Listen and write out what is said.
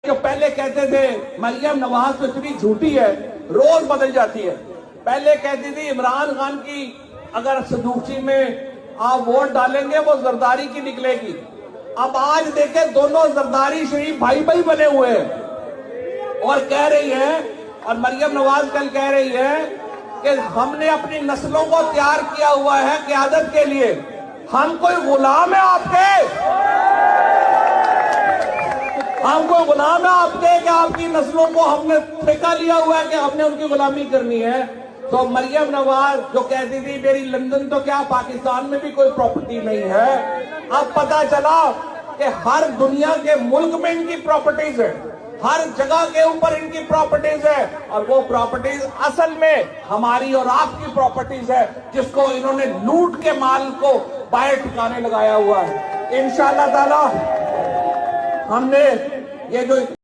جو پہلے کہتے تھے مریم نواز تو اتنی جھوٹی ہے، روز بدل جاتی ہے. پہلے کہتی تھی عمران خان کی اگر صندوقچی میں آپ ووٹ ڈالیں گے وہ زرداری کی نکلے گی. اب آج دیکھیں دونوں زرداری شریف بھائی بھائی بنے ہوئے ہیں اور کہہ رہی ہے، اور مریم نواز کل کہہ رہی ہے کہ ہم نے اپنی نسلوں کو تیار کیا ہوا ہے قیادت کے لیے. ہم کوئی غلام ہیں آپ کے؟ ہم کوئی غلام ہے آپ کے کہ آپ کی نسلوں کو ہم نے ٹھیکہ لیا ہوا ہے کہ ہم نے ان کی غلامی کرنی ہے؟ تو مریم نواز جو کہتی تھی میری لندن تو کیا پاکستان میں بھی کوئی پراپرٹی نہیں ہے، اب پتا چلا کہ ہر دنیا کے ملک میں ان کی پراپرٹیز ہے، ہر جگہ کے اوپر ان کی پراپرٹیز ہے، اور وہ پراپرٹیز اصل میں ہماری اور آپ کی پراپرٹیز ہے جس کو انہوں نے لوٹ کے مال کو باہر ٹھکانے لگایا ہوا ہے. انشاءاللہ تعالی ہم نے یہ جو